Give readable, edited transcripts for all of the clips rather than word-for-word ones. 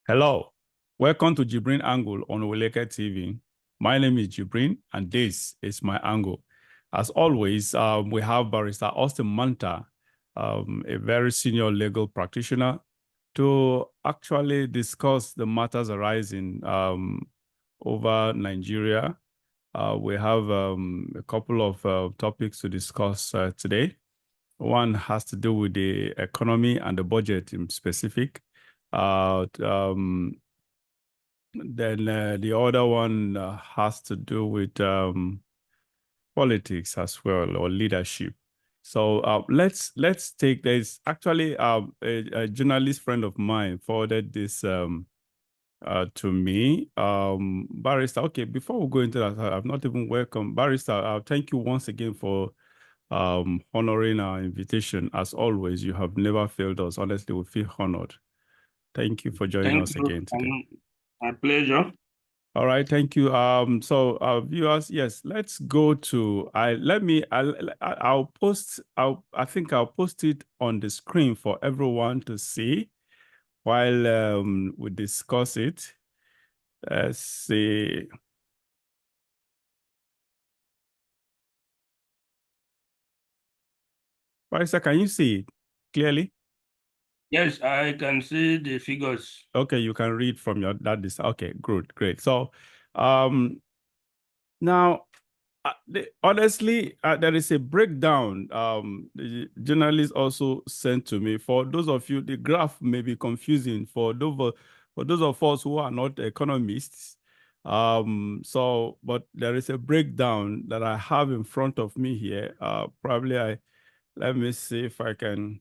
Hello, welcome to JIBRIN Angle on Oleke TV. My name is JIBRIN and this is my angle. As always, we have Barrister Austin Manta, a very senior legal practitioner, to actually discuss the matters arising over Nigeria. We have a couple of topics to discuss today. One has to do with the economy and the budget in specific. Then the other one has to do with politics as well, or leadership. So let's take this. Actually, a journalist friend of mine forwarded this to me. Barrister, okay, before we go into that, I've not even welcomed Barrister. Thank you once again for honoring our invitation. As always, you have never failed us. Honestly, we feel honored. Thank you for joining us again today. My pleasure. All right, thank you. So viewers, yes, let's go to I think I'll post it on the screen for everyone to see while we discuss it. Let's see. Barrister, can you see it clearly? Yes, I can see the figures. Okay, you can read from your that. Okay, good, great. So, now, honestly, there is a breakdown. The journalist also sent to me. For those of you, the graph may be confusing for those of us who are not economists. But there is a breakdown that I have in front of me here. Let me see if I can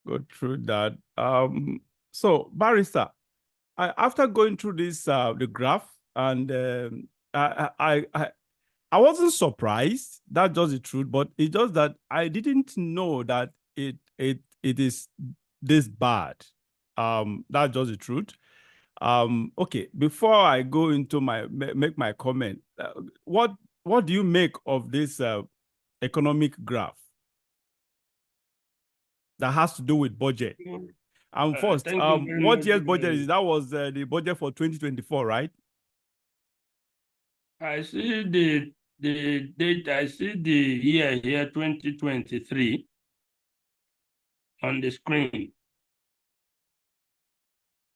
go through that. So Barrister, after going through this the graph, and I wasn't surprised. That's just the truth, but it's just that I didn't know that it is this bad. That's just the truth. Okay, before I go into make my comment, what do you make of this economic graph that has to do with budget? First, what year's budget is that? Was the budget for 2024, right? I see the date. I see the year here, 2023, on the screen.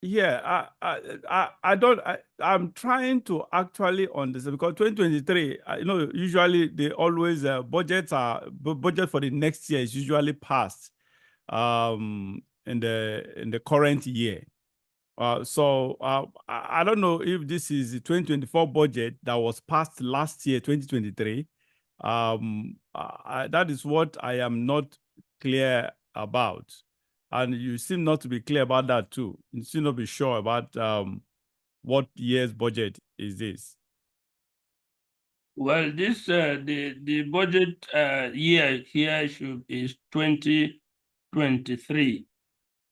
Yeah, I'm trying to actually understand, because 2023, usually they always budget for the next year is usually passed in the current year. So I don't know if this is the 2024 budget that was passed last year, 2023. That is what I am not clear about. And you seem not to be clear about that too. You seem not to be sure about what year's budget is this. Well, this the budget year here is 2023,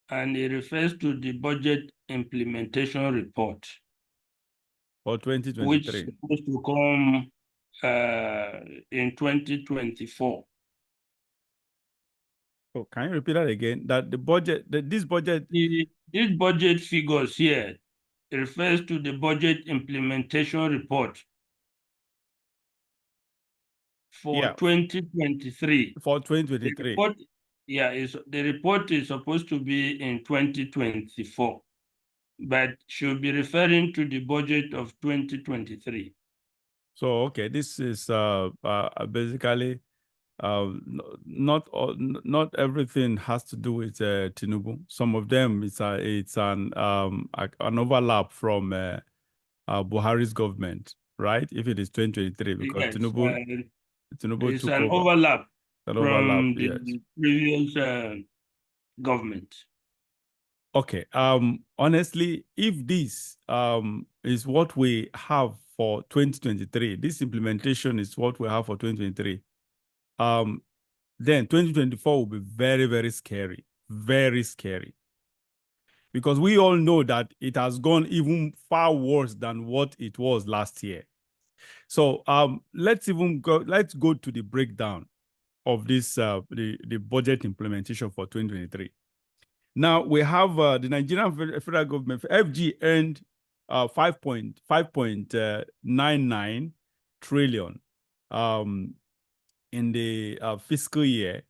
and it refers to the budget implementation report For 2023. which is supposed to come in 2024. Oh, can you repeat that again? That this budget. These budget figures here refers to the budget implementation report for 2023. For 2023. The report, the report is supposed to be in 2024, but should be referring to the budget of 2023. So okay, this is basically not everything has to do with Tinubu. Some of them it's an overlap from Buhari's government, right? If it is 2023, because Yes, Tinubu it's took an over. overlap from the yes. previous government. Okay. Honestly, if this is what we have for 2023, this implementation is what we have for 2023. Then 2024 will be very, very scary. Very scary. Because we all know that it has gone even far worse than what it was last year. So let's go to the breakdown of this the budget implementation for 2023. Now we have the Nigerian federal government, FG, earned 5.99 trillion in the fiscal year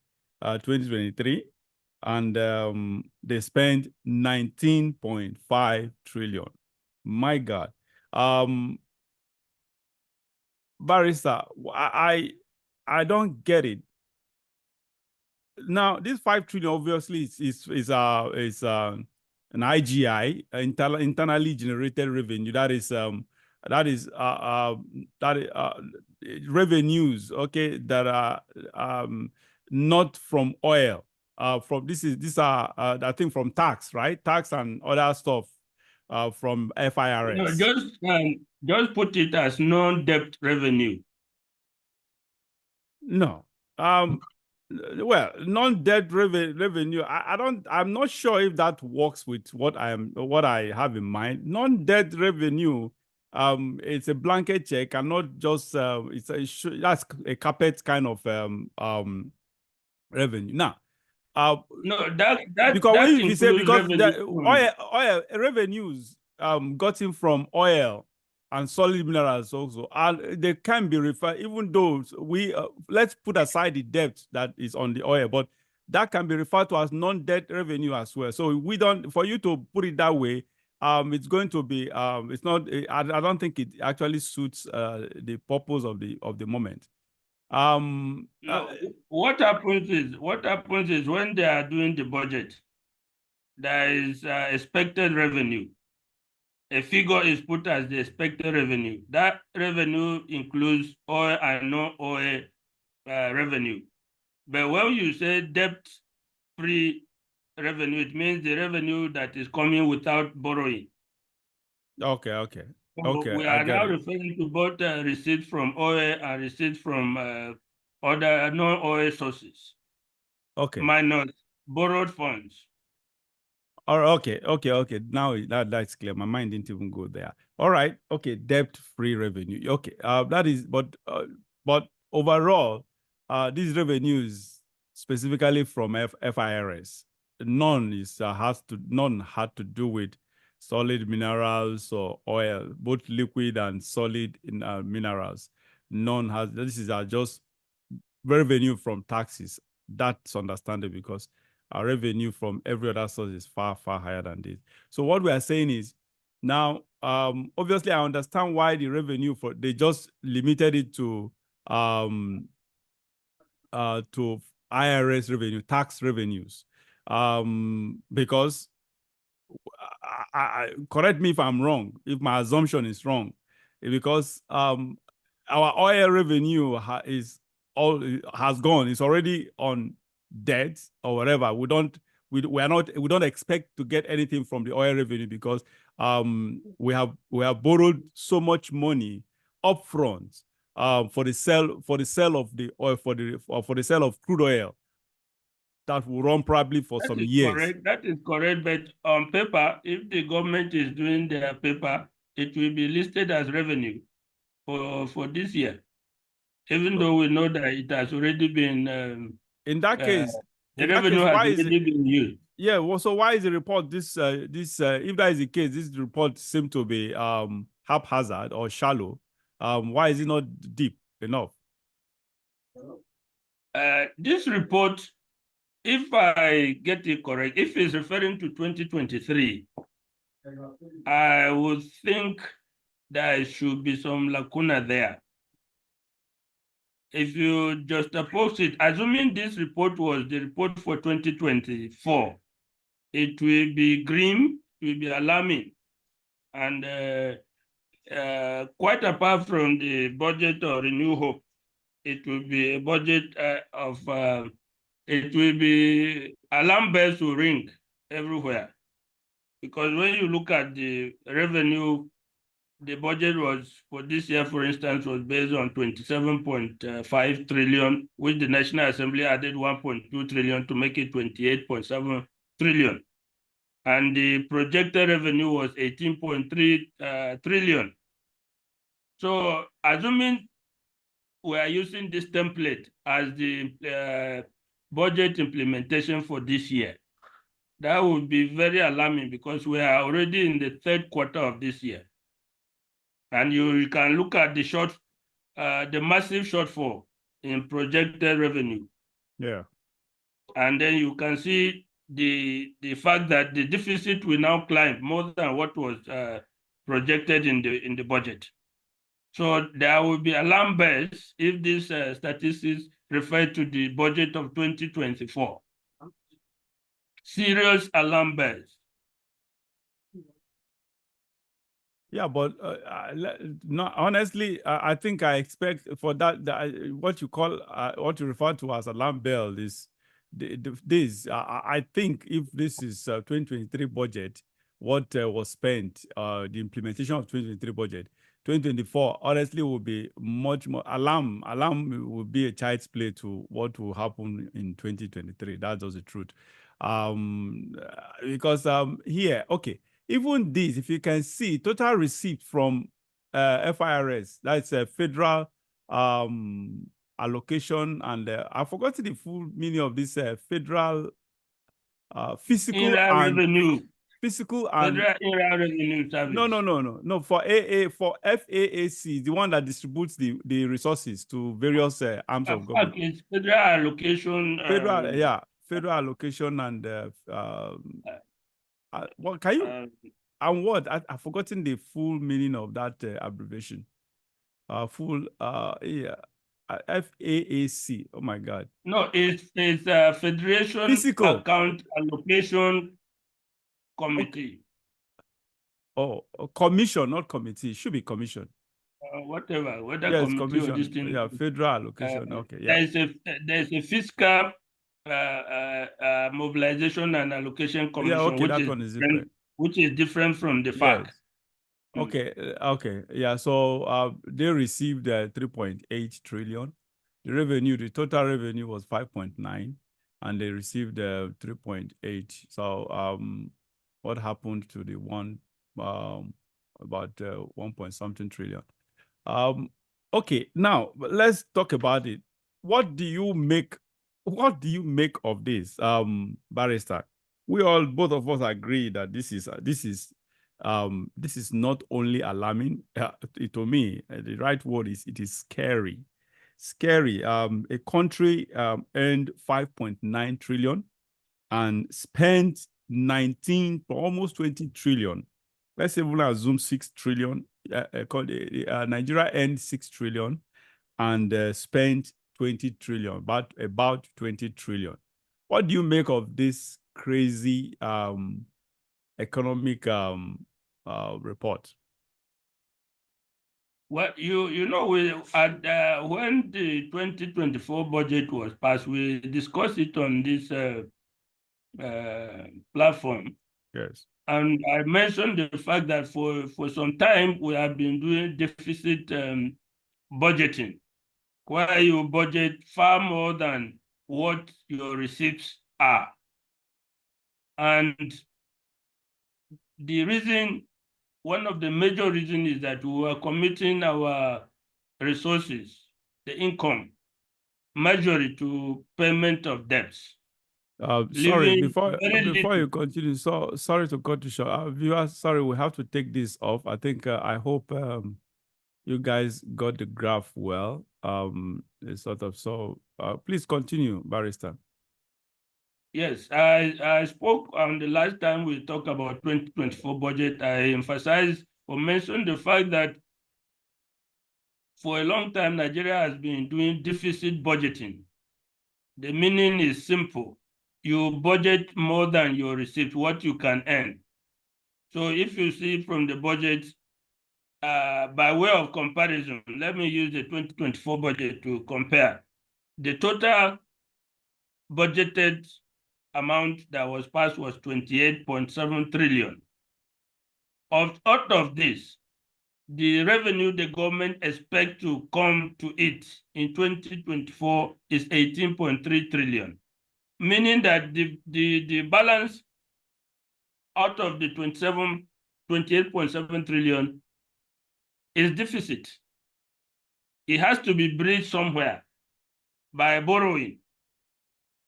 2023, and they spent 19.5 trillion. My God. Barrister, I don't get it. Now, this 5 trillion obviously is an IGI, internally generated revenue. That is revenues, okay, that are not from oil. These are I think from tax, right? Tax and other stuff from FIRS. No, just put it as non-debt revenue. No. Well, non-debt revenue. I'm not sure if that works with what I have in mind. Non-debt revenue. It's a blanket check and not just that's a carpet kind of revenue. Now, no, that because that if you say includes because the revenue. oil revenues gotten from oil and solid minerals also, and they can be referred, even though we let's put aside the debt that is on the oil, but that can be referred to as non-debt revenue as well. So we don't, for you to put it that way, it's going to be it's not. I don't think it actually suits the purpose of the moment. No, what happens is when they are doing the budget, there is expected revenue. A figure is put as the expected revenue. That revenue includes oil and non-oil revenue. But when you say debt-free revenue, it means the revenue that is coming without borrowing. Okay. So we I are get now it. referring to both receipts from oil and receipts from other non-oil sources, Okay. minus borrowed funds. Okay. Now that's clear. My mind didn't even go there. All right. Okay. Debt-free revenue. Okay. That is, but overall, these revenues specifically from FIRS, none had to do with solid minerals or oil, both liquid and solid minerals. None has. This is just revenue from taxes. That's understandable because our revenue from every other source is far higher than this. So what we are saying is now, obviously, I understand why the revenue they just limited it to IRS revenue, tax revenues, because correct me if I'm wrong, if my assumption is wrong, because our oil revenue has gone. It's already on debt or whatever. We don't expect to get anything from the oil revenue because we have borrowed so much money upfront for the sale of the oil, for the sale of crude oil that will run probably for some years. Correct. That is correct. But on paper, if the government is doing their paper, it will be listed as revenue for this year, even though we know that it has already been. In that case, the revenue has already been used. Yeah. Well, so why is the report if that is the case, this report seems to be haphazard or shallow? Why is it not deep enough? This report, if I get it correct, if it's referring to 2023, I would think there should be some lacuna there. If you just oppose it, assuming this report was the report for 2024, it will be grim, it will be alarming. And quite apart from the budget or Renew Hope, it will be a budget it will be alarm bells will ring everywhere. Because when you look at the revenue, the budget was for this year, for instance, was based on 27.5 trillion, which the National Assembly added 1.2 trillion to make it 28.7 trillion. And the projected revenue was 18.3 trillion. So assuming we are using this template as the budget implementation for this year, that would be very alarming because we are already in the third quarter of this year. And you can look at the massive shortfall in projected revenue. Yeah. And then you can see the fact that the deficit will now climb more than what was projected in the budget. So there will be alarm bells if these statistics refer to the budget of 2024. Serious alarm bells. Yeah, but no, honestly, I think I expect for that, what you call, what you refer to as alarm bell is this. I think if this is 2023 budget, what was spent, the implementation of 2023 budget, 2024 honestly will be much more alarm. Alarm will be a child's play to what will happen in 2023. That's just the truth. Because here, okay. Even this, if you can see, total receipt from FIRS, that's a federal allocation, and I've forgotten the full meaning of this federal physical Inland and revenue. physical and Federal Inland Revenue Service. no for FAAC, the one that distributes the resources to various arms of government. It's federal allocation. Federal allocation and what can you? And what? I've forgotten the full meaning of that abbreviation. FAAC. Oh my God. No, it's Federation Physical. Account Allocation Committee. Oh, commission, not committee. It should be commission. Whatever, whether yes, committee commission. or this thing. Yeah, federal allocation. Okay, yeah. There's a fiscal mobilization and allocation commission, yeah, okay, that one is different. Which is different from the FAC. Yes. Okay, yeah. So they received 3.8 trillion. The revenue, the total revenue was 5.9, and they received 3.8. So what happened to the one about 1 point something trillion? Okay, now let's talk about it. What do you make? What do you make of this, Barrister? Both of us agree that this is not only alarming. To me, the right word is it is scary. Scary. A country earned 5.9 trillion and spent 19, almost 20 trillion. Let's even assume 6 trillion. Nigeria earned 6 trillion and spent 20 trillion, about 20 trillion. What do you make of this crazy economic report? Well, you know, when the 2024 budget was passed, we discussed it on this platform. Yes. And I mentioned the fact that for some time we have been doing deficit budgeting, where you budget far more than what your receipts are. And the reason, one of the major reasons, is that we are committing our resources, the income, majorly to payment of debts. Sorry, before you continue, so sorry to cut you short. Viewers, sorry, we have to take this off. I think I hope you guys got the graph well. So please continue, Barrister. Yes, I spoke on the last time we talked about 2024 budget. I emphasized or mentioned the fact that for a long time, Nigeria has been doing deficit budgeting. The meaning is simple. You budget more than your receipt, what you can earn. So if you see from the budget, by way of comparison, let me use the 2024 budget to compare. The total budgeted amount that was passed was 28.7 trillion. Out of this, the revenue the government expects to come to it in 2024 is 18.3 trillion, meaning that the balance out of the 28.7 trillion is deficit. It has to be bridged somewhere by borrowing.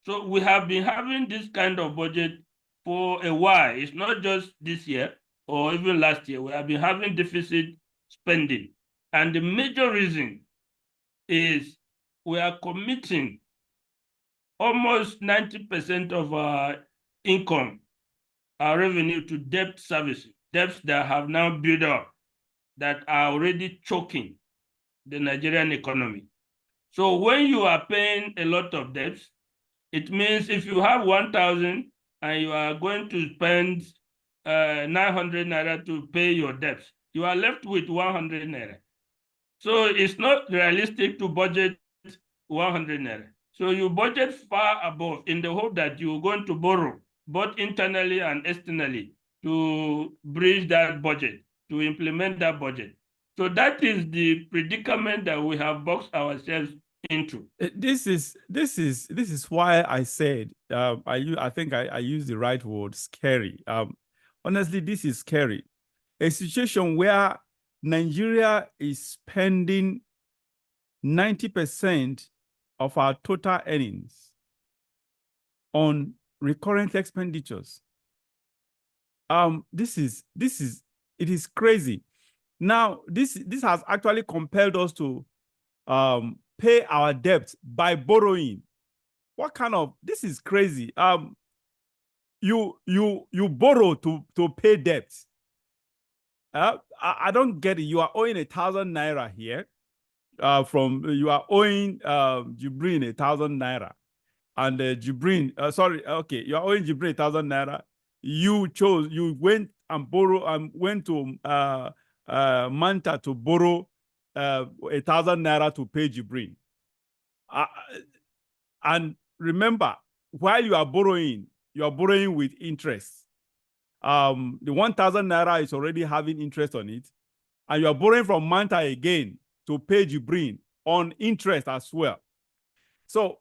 So we have been having this kind of budget for a while. It's not just this year or even last year. We have been having deficit spending. And the major reason is we are committing almost 90% of our income, our revenue, to debt servicing, debts that have now built up, that are already choking the Nigerian economy. So when you are paying a lot of debts, it means if you have 1,000 and you are going to spend 900 naira to pay your debts, you are left with 100 naira. So it's not realistic to budget 100 naira. So you budget far above in the hope that you're going to borrow both internally and externally to bridge that budget, to implement that budget. So that is the predicament that we have boxed ourselves into. This is why I said I think I used the right word, scary. Honestly, this is scary. A situation where Nigeria is spending 90% of our total earnings on recurrent expenditures. It is crazy. Now, this has actually compelled us to pay our debts by borrowing. What kind of, this is crazy. You borrow to pay debts. I don't get it. You are owing 1,000 naira here. You are owing JIBRIN 1,000 naira, and JIBRIN, you are owing JIBRIN 1,000 naira. You went and went to Manta to borrow 1,000 naira to pay JIBRIN. And remember, while you are borrowing with interest. The 1,000 naira is already having interest on it, and you are borrowing from Manta again to pay JIBRIN on interest as well. So,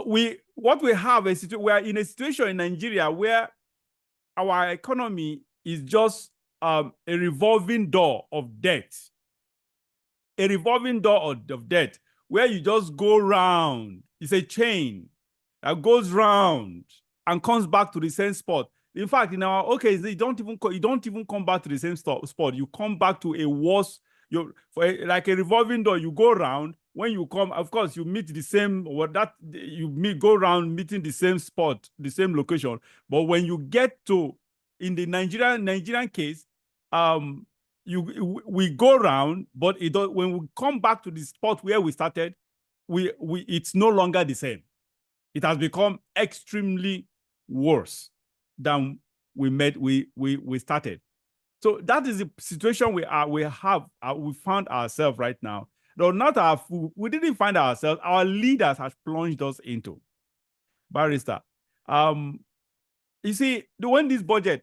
we are in a situation in Nigeria where our economy is just a revolving door of debt. A revolving door of debt where you just go round. It's a chain that goes round and comes back to the same spot. In fact, in our case, you don't even come back to the same spot. You come back to a worse. Like a revolving door. You go round. When you come, of course, you meet the same. Go around meeting the same spot, the same location. But when you get to, in the Nigerian case, we go round, but when we come back to the spot where we started, it's no longer the same. It has become extremely worse than we started. So that is the situation we found ourselves right now. No, we didn't find ourselves. Our leaders have plunged us into. Barrister, you see, when this budget,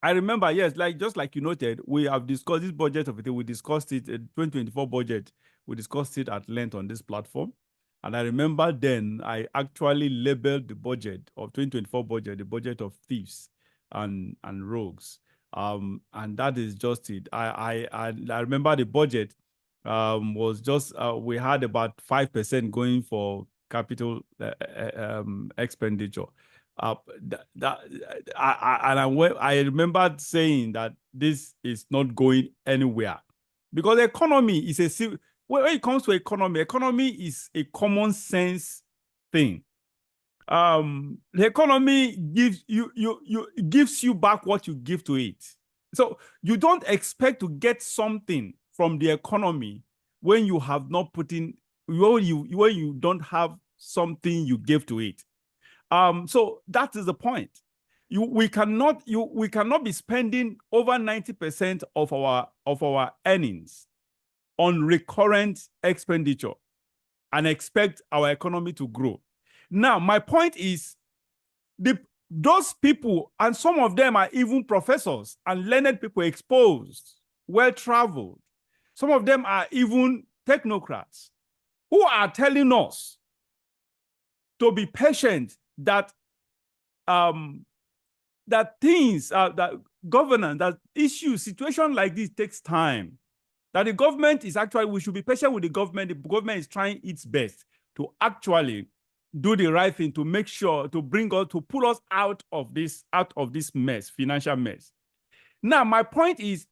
I remember, yes, just like you noted, we have discussed this budget of it. We discussed it, 2024 budget. We discussed it at length on this platform. And I remember then I actually labeled the budget of 2024 budget, the budget of thieves and rogues. And that is just it. I remember the budget was just, we had about 5% going for capital expenditure. I remember saying that this is not going anywhere because the economy is when it comes to economy is a common sense thing. The economy gives you back what you give to it. So you don't expect to get something from the economy when you have not put in, when you don't have something you give to it. So that is the point. We cannot be spending over 90% of our earnings on recurrent expenditure and expect our economy to grow. Now, my point is, those people, and some of them are even professors and learned people, exposed, well-traveled. Some of them are even technocrats who are telling us to be patient, that things, that governance, that issues, situation like this takes time. That the government is actually, we should be patient with the government. The government is trying its best to actually do the right thing to make sure to bring us, to pull us out of this mess, financial mess. Now, my point is,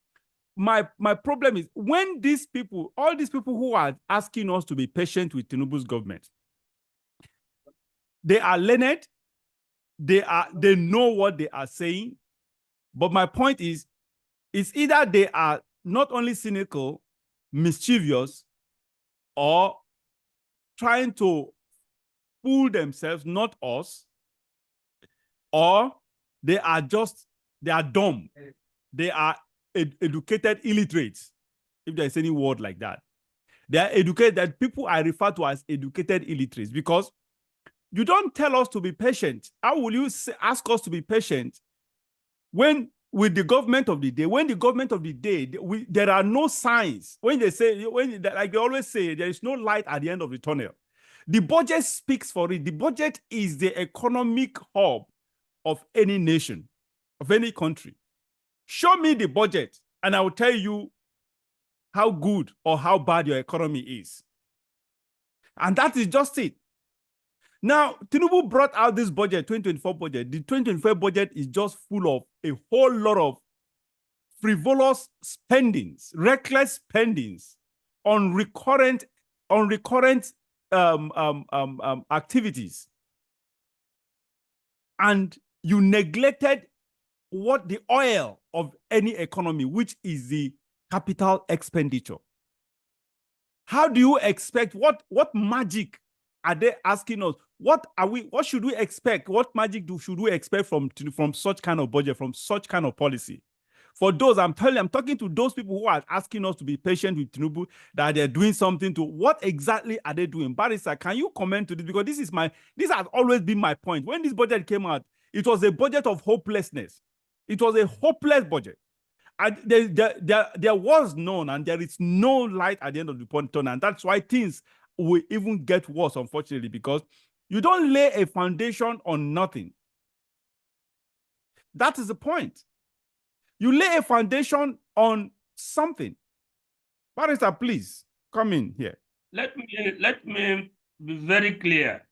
my problem is when these people, all these people who are asking us to be patient with Tinubu's government, they are learned, they know what they are saying, but my point is, it's either they are not only cynical, mischievous, or trying to fool themselves, not us, or they are dumb. They are educated illiterates, if there's any word like that. They are educated, people I refer to as educated illiterates, because you don't tell us to be patient. How will you ask us to be patient when with the government of the day, when the government of the day, there are no signs. When they say, like they always say, there is no light at the end of the tunnel. The budget speaks for it. The budget is the economic hub of any nation, of any country. Show me the budget, and I will tell you how good or how bad your economy is. And that is just it. Now, Tinubu brought out this budget, 2024 budget. The 2024 budget is just full of a whole lot of frivolous spendings, reckless spendings on recurrent activities. And you neglected what the oil of any economy, which is the capital expenditure. How do you expect, what magic are they asking us? What should we expect? What magic should we expect from such kind of budget, from such kind of policy? For those, I'm talking to those people who are asking us to be patient with Tinubu, that they're doing something to, what exactly are they doing? Barrister, can you comment to this? Because this has always been my point. When this budget came out, it was a budget of hopelessness. It was a hopeless budget. And there was none, and there is no light at the end of the tunnel, and that's why things will even get worse, unfortunately, because you don't lay a foundation on nothing. That is the point. You lay a foundation on something. Barrister, please come in here. Let me be very clear.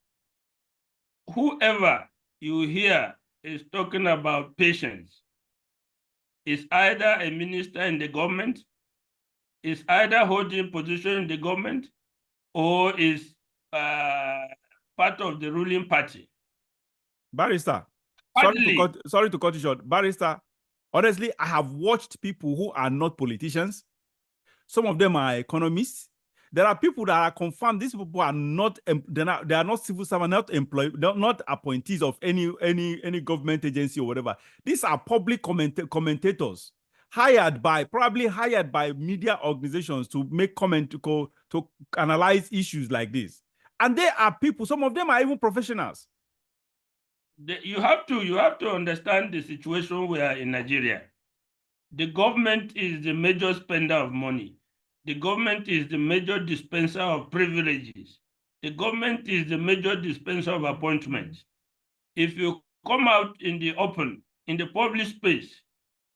Whoever you hear is talking about patience is either a minister in the government, is either holding position in the government, or is part of the ruling party. Barrister, sorry to cut you short. Barrister, honestly, I have watched people who are not politicians. Some of them are economists. There are people that are confirmed. These people are not, they are not civil servants, not employed, not appointees of any government agency or whatever. These are public commentators probably hired by media organizations to make comment, to analyze issues like this. And they are people, some of them are even professionals. You have to understand the situation we are in Nigeria. The government is the major spender of money. The government is the major dispenser of privileges. The government is the major dispenser of appointments. If you come out in the open, in the public space,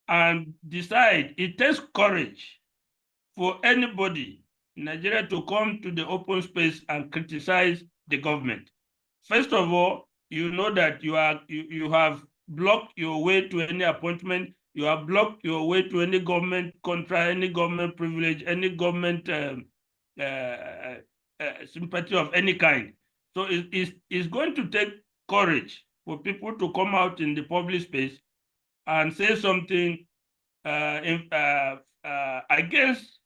and decide, it takes courage for anybody in Nigeria to come to the open space and criticize the government. First of all, you know that you have blocked your way to any appointment. You have blocked your way to any government contract, any government privilege, any government sympathy of any kind. So it's going to take courage for people to come out in the public space and say something against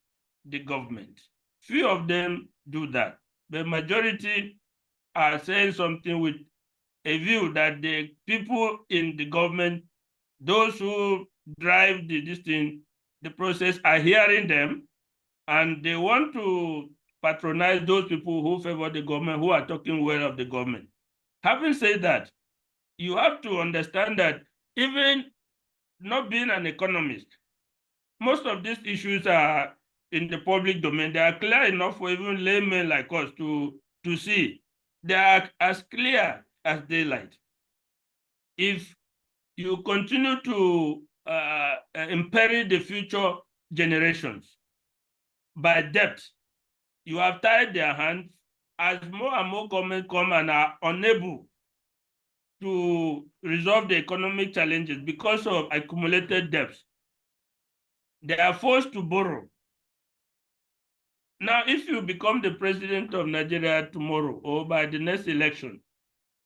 the government. Few of them do that. The majority are saying something with a view that the people in the government, those who drive the process, are hearing them, and they want to patronize those people who favor the government, who are talking well of the government. Having said that, you have to understand that even not being an economist, most of these issues are in the public domain. They are clear enough for even laymen like us to see. They are as clear as daylight. If you continue to imperil the future generations by debt, you have tied their hands as more and more governments come and are unable to resolve the economic challenges because of accumulated debts, they are forced to borrow. Now, if you become the president of Nigeria tomorrow or by the next election,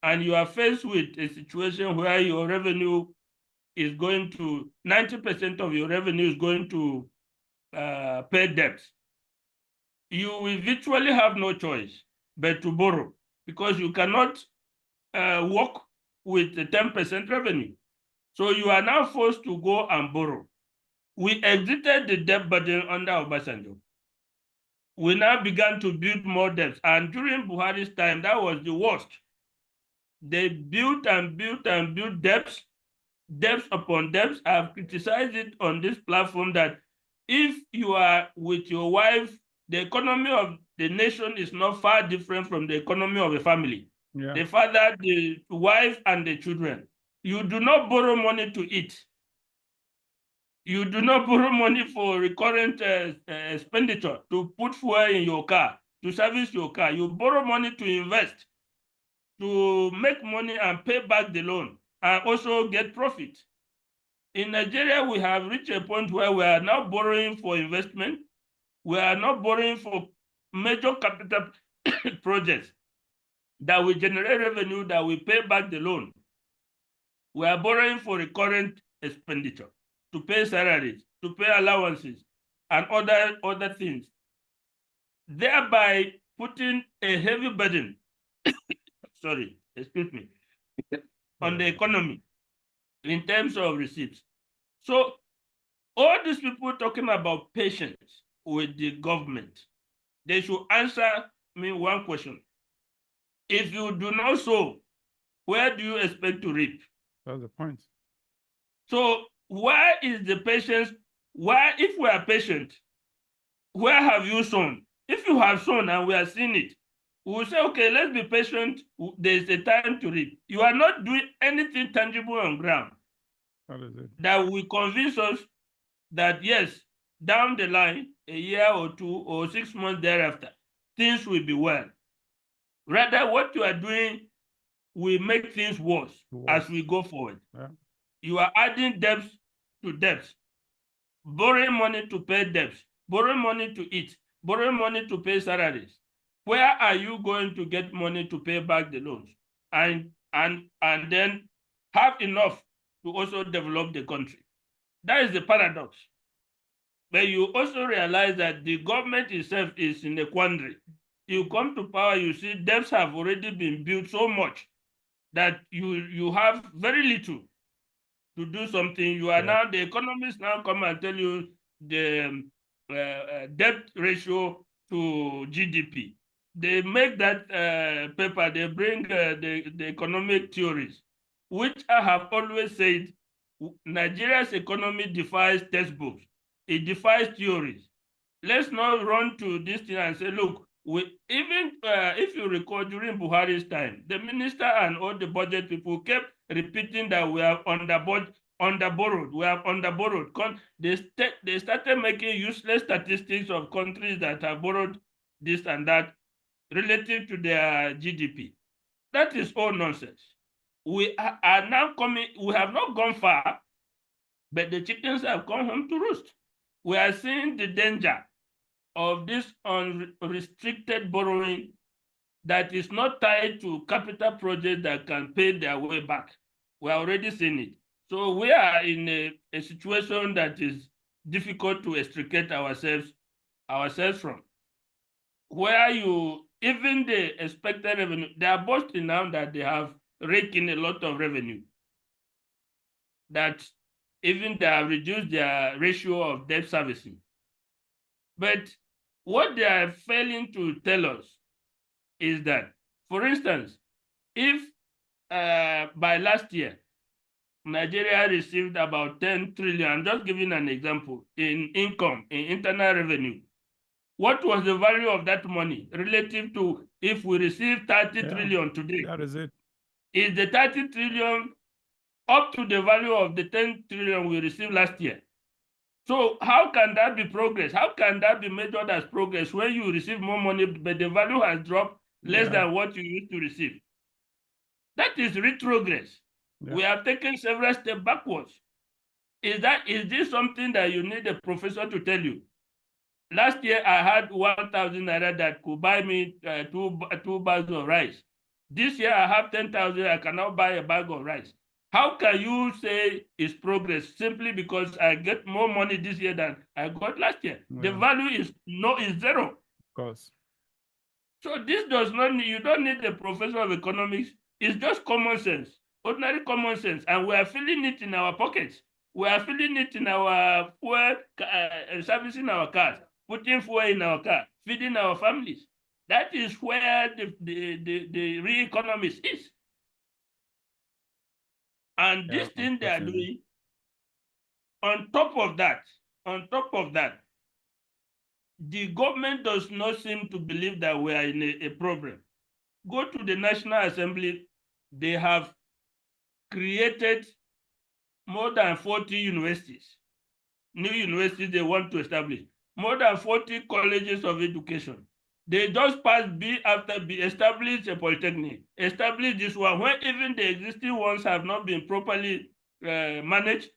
and you are faced with a situation where your revenue is going to, 90% of your revenue is going to pay debts, you will virtually have no choice but to borrow, because you cannot work with the 10% revenue. So you are now forced to go and borrow. We exited the debt burden under Obasanjo. We now began to build more debts. And during Buhari's time, that was the worst. They built and built and built debts, debts upon debts. I've criticized it on this platform that if you are with your wife, the economy of the nation is not far different from the economy of a family. Yeah. The father, the wife, and the children. You do not borrow money to eat. You do not borrow money for recurrent expenditure, to put fuel in your car, to service your car. You borrow money to invest, to make money and pay back the loan, and also get profit. In Nigeria, we have reached a point where we are now borrowing for investment. We are not borrowing for major capital projects that will generate revenue, that will pay back the loan. We are borrowing for recurrent expenditure, to pay salaries, to pay allowances, and other things, thereby putting a heavy burden, sorry, excuse me, on the economy in terms of receipts. So all these people talking about patience with the government, they should answer me one question. If you do not sow, where do you expect to reap? That's the point. So why is the patience? Why, if we are patient, where have you sown? If you have sown and we are seeing it, we will say, okay, let's be patient. There's a time to reap. You are not doing anything tangible on ground That is it. that will convince us that, yes, down the line, a year or 2 or 6 months thereafter, things will be well. Rather, what you are doing will make things worse as we go forward. Yeah. You are adding debts to debts, borrowing money to pay debts, borrowing money to eat, borrowing money to pay salaries. Where are you going to get money to pay back the loans and then have enough to also develop the country? That is the paradox. But you also realize that the government itself is in a quandary. You come to power, you see debts have already been built so much that you have very little to do something. You are now, the economists now come and tell you the debt ratio to GDP. They make that paper, they bring the economic theories, which I have always said, Nigeria's economy defies textbooks. It defies theories. Let's not run to this thing and say, look, even if you recall during Buhari's time, the minister and all the budget people kept repeating that we are underborrowed. We are underborrowed. They started making useless statistics of countries that have borrowed this and that relative to their GDP. That is all nonsense. We are now coming, we have not gone far, but the chickens have come home to roost. We are seeing the danger of this unrestricted borrowing that is not tied to capital projects that can pay their way back. We are already seeing it. So we are in a situation that is difficult to extricate ourselves from. Where even the expected revenue, they are boasting now that they have raked in a lot of revenue. That even they have reduced their ratio of debt servicing. But what they are failing to tell us is that, for instance, if by last year, Nigeria received about 10 trillion, I'm just giving an example, in income, in internal revenue, what was the value of that money relative to if we receive 30 trillion today? That is it. Is the 30 trillion up to the value of the 10 trillion we received last year? So how can that be progress? How can that be measured as progress when you receive more money, but the value has dropped less than what you used to receive. That is retrogress. Yeah. We have taken several steps backwards. Is this something that you need a professor to tell you? Last year, I had 1,000 naira that could buy me two bags of rice. This year, I have 10,000. I cannot buy a bag of rice. How can you say it's progress simply because I get more money this year than I got last year? Yeah. The value is zero. Of course. So this does not need, you don't need a professor of economics. It's just common sense, ordinary common sense, and we are feeling it in our pockets. We are feeling it in our fuel, servicing our cars, putting fuel in our car, feeding our families. That is where the real economist is. And this thing they are doing, on top of that, the government does not seem to believe that we are in a problem. Go to the National Assembly, they have created more than 40 universities, new universities they want to establish, more than 40 colleges of education. They just passed B after B, established a polytechnic, established this one, when even the existing ones have not been properly managed.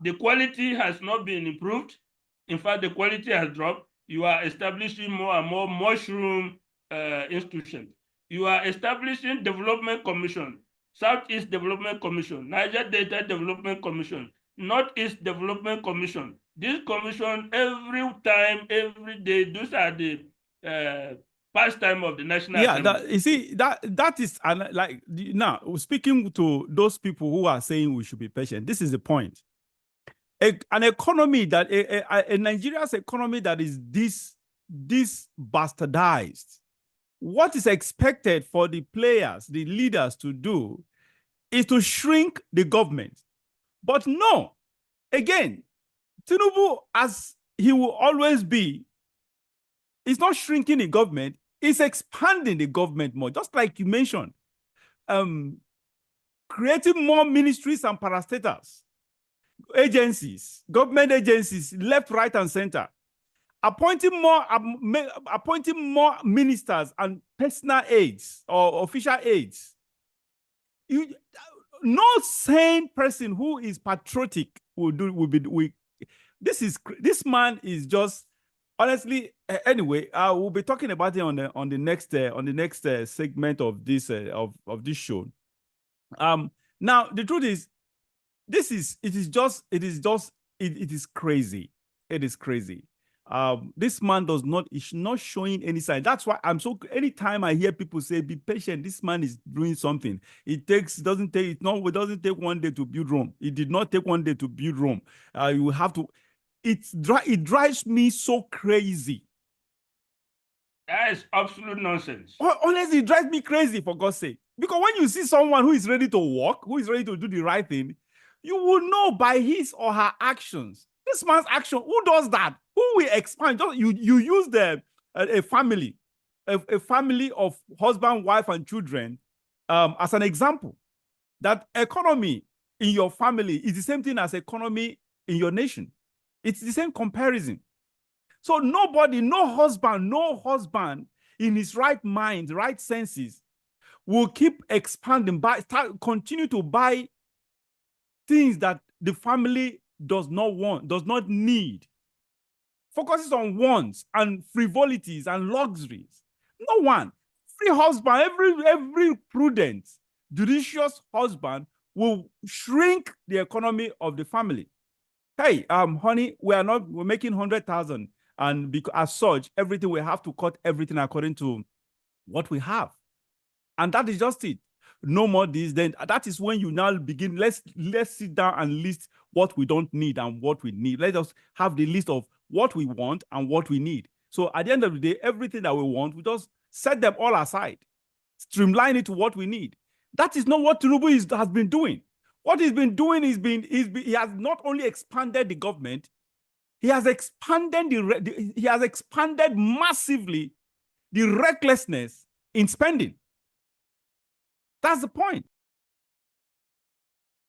The quality has not been improved. In fact, the quality has dropped. You are establishing more and more mushroom institutions. You are establishing development commission, Southeast Development Commission, Niger Delta Development Commission, Northeast Development Commission. This commission, every time, every day, those are the pastime of the National Assembly. You see, that is like, now speaking to those people who are saying we should be patient, this is the point. An economy that a Nigeria's economy that is this bastardized, what is expected for the players, the leaders to do is to shrink the government. But no, again, Tinubu, as he will always be, is not shrinking the government, it's expanding the government more, just like you mentioned, creating more ministries and parastatals, agencies, government agencies, left, right, and center, appointing more ministers and personal aides or official aides. No sane person who is patriotic this man is just, honestly. Anyway, we'll be talking about it on the next segment of this show. Now the truth is, it is crazy. It is crazy. This man is not showing any sign. That's why anytime I hear people say, be patient, this man is doing something. It doesn't take 1 day to build Rome. It did not take 1 day to build Rome. You have to, it drives me so crazy. That is absolute nonsense. Honestly, it drives me crazy, for God's sake. Because when you see someone who is ready to walk, who is ready to do the right thing, you will know by his or her actions. This man's action, who does that? Who will expand? You use a family of husband, wife, and children as an example. That economy in your family is the same thing as economy in your nation. It's the same comparison. So no husband in his right mind, right senses, will keep expanding, continue to buy things that the family does not want, does not need, focuses on wants and frivolities and luxuries. No one. Free husband, every prudent, judicious husband will shrink the economy of the family. Hey, honey, we're making 100,000, and because as such, everything we have to cut everything according to what we have, and that is just it. No more this. Then that is when you now begin. Let's sit down and list what we don't need and what we need. Let us have the list of what we want and what we need. So at the end of the day, everything that we want, we just set them all aside, streamline it to what we need. That is not what Tinubu has been doing. What he's been doing is he has not only expanded the government, he has expanded massively the recklessness in spending. That's the point.